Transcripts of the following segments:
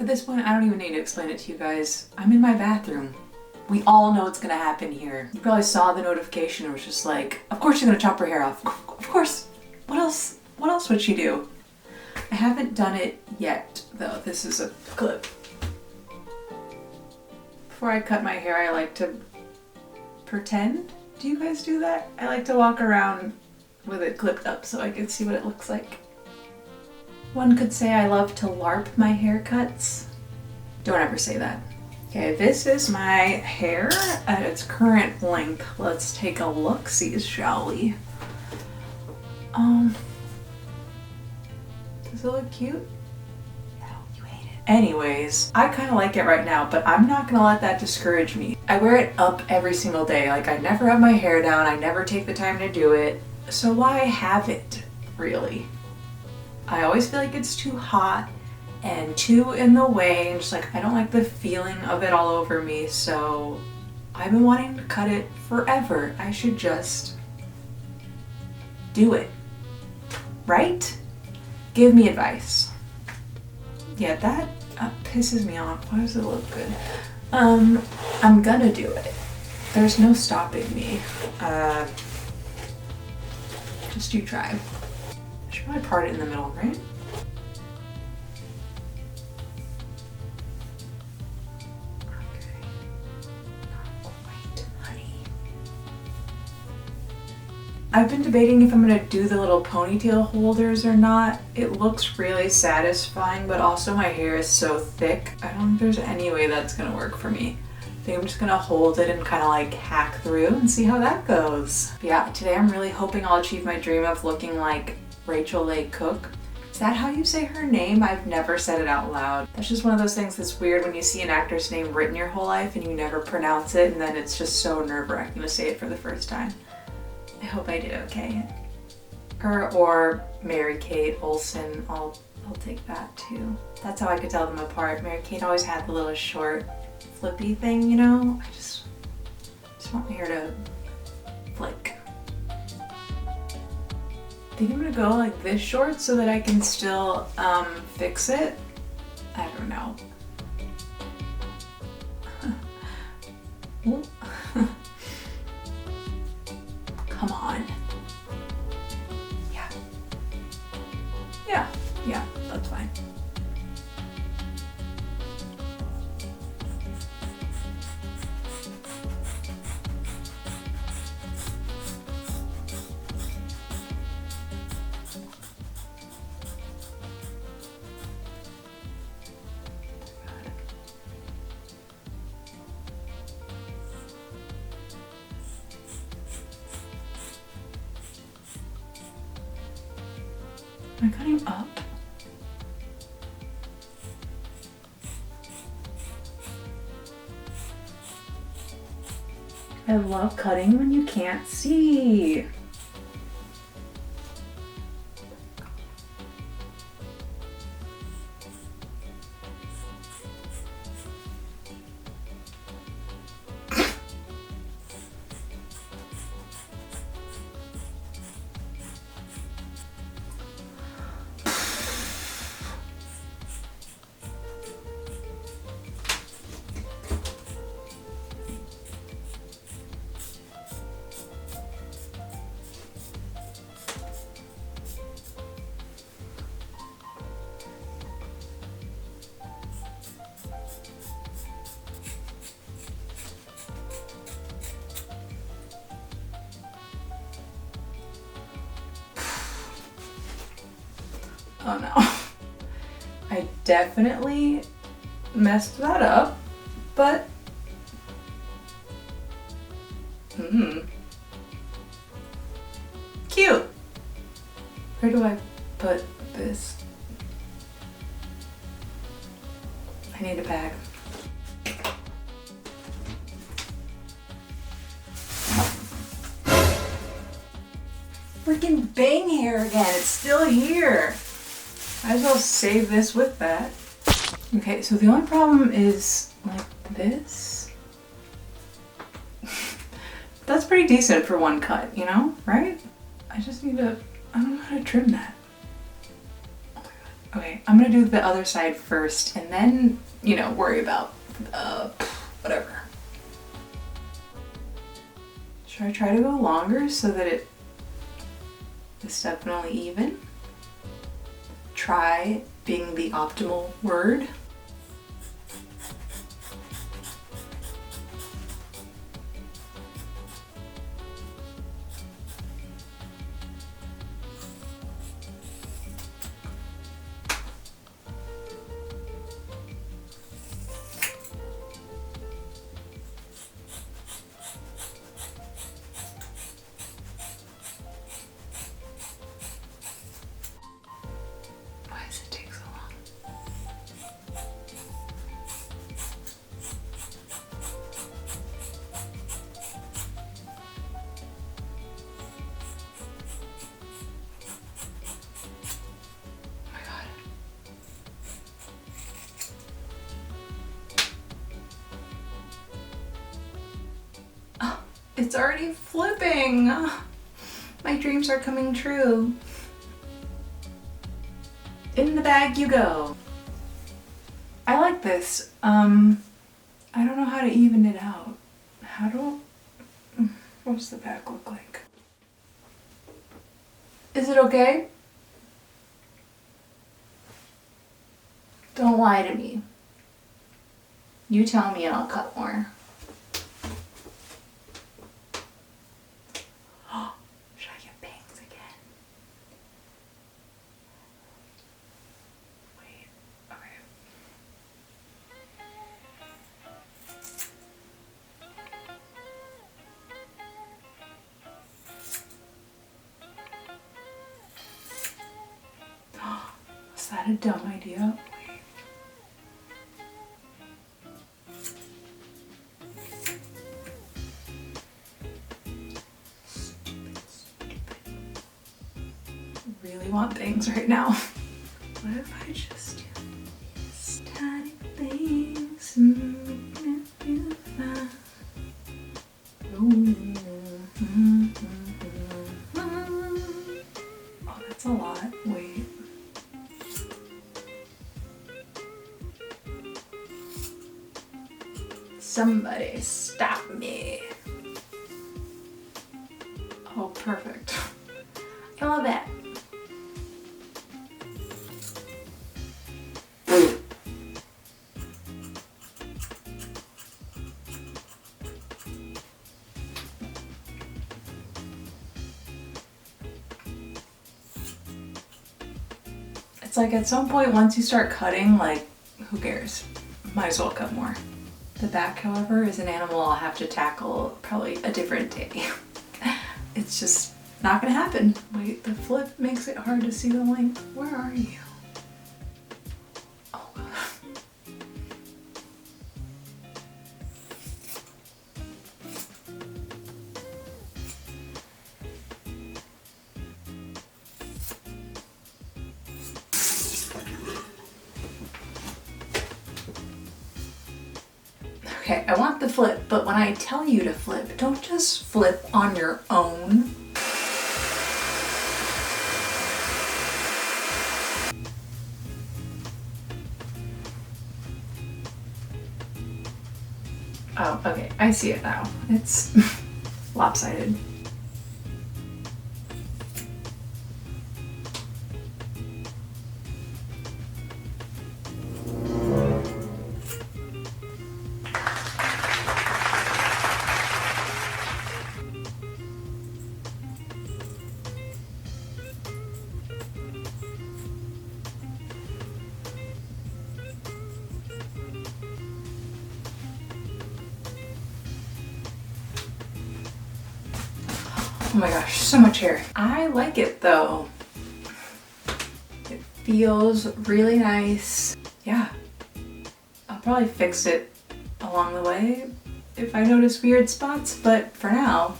At this point, I don't even need to explain it to you guys. I'm in my bathroom. We all know what's gonna happen here. You probably saw the notification and was just like, of course you're gonna chop her hair off. Of course. What else? What else would she do? I haven't done it yet, though. This is a clip. Before I cut my hair, I like to pretend. Do you guys do that? I like to walk around with it clipped up so I can see what it looks like. One could say I love to LARP my haircuts. Don't ever say that. Okay, this is my hair at its current length. Let's take a look-see, shall we? Does it look cute? No, you hate it. Anyways, I kind of like it right now, but I'm not gonna let that discourage me. I wear it up every single day. Like, I never have my hair down. I never take the time to do it. So why have it, really? I always feel like it's too hot and too in the way, and just like, I don't like the feeling of it all over me, so I've been wanting to cut it forever. I should just do it, right? Give me advice. Yeah, that pisses me off. Why does it look good? I'm gonna do it. There's no stopping me. Just you try. I should probably part it in the middle, right? Okay. Not quite, honey. I've been debating if I'm gonna do the little ponytail holders or not. It looks really satisfying, but also my hair is so thick. I don't think there's any way that's gonna work for me. I think I'm just gonna hold it and kind of like hack through and see how that goes. But yeah, today I'm really hoping I'll achieve my dream of looking like Rachel Leigh Cook. Is that how you say her name? I've never said it out loud. That's just one of those things that's weird when you see an actor's name written your whole life and you never pronounce it, and then it's just so nerve-wracking to say it for the first time. I hope I did okay. Her or Mary-Kate Olsen, I'll take that too. That's how I could tell them apart. Mary-Kate always had the little short flippy thing, you know? I just want my hair to flick. I think I'm gonna go like this short so that I can still fix it. I don't know. Come on. Yeah, that's fine. Am I cutting up? I love cutting when you can't see. Oh no. I definitely messed that up, but cute. Where do I put this? I need a bag. Freaking bang hair again, it's still here. Might as well save this with that. Okay, so the only problem is like this. That's pretty decent for one cut, you know, right? I just need to, I don't know how to trim that. Oh my god. Okay, I'm gonna do the other side first and then, you know, worry about whatever. Should I try to go longer so that it is definitely even? Try being the optimal word. Why does it take so long? Oh my God. Oh, it's already flipping. My dreams are coming true. In the bag you go. I like this. I don't know how to even it out. What's the back look like? Is it okay? Don't lie to me. You tell me and I'll cut more. Should I get bangs again? Wait, okay. Was that a dumb idea? Really want things right now. What if I just do these tiny things and make me feel fine? Oh, that's a lot. Wait. Somebody stop me. Oh, perfect. I love that. It's like at some point, once you start cutting, like, who cares? Might as well cut more. The back, however, is an animal I'll have to tackle probably a different day. It's just not gonna happen. Wait, the flip makes it hard to see the length. Where are you? Oh God. Okay, I want the flip, but when I tell you to flip, don't just flip on your own. Oh, okay, I see it now. It's lopsided. Oh my gosh, so much hair. I like it though. It feels really nice. Yeah, I'll probably fix it along the way if I notice weird spots, but for now,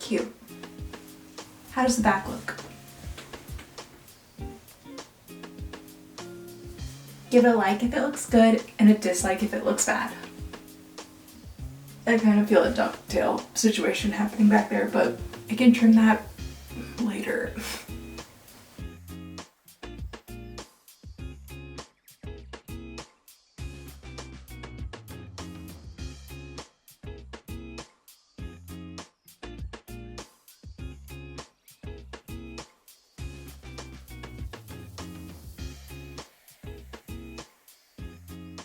cute. How does the back look? Give a like if it looks good and a dislike if it looks bad. I kind of feel a ducktail situation happening back there, but I can trim that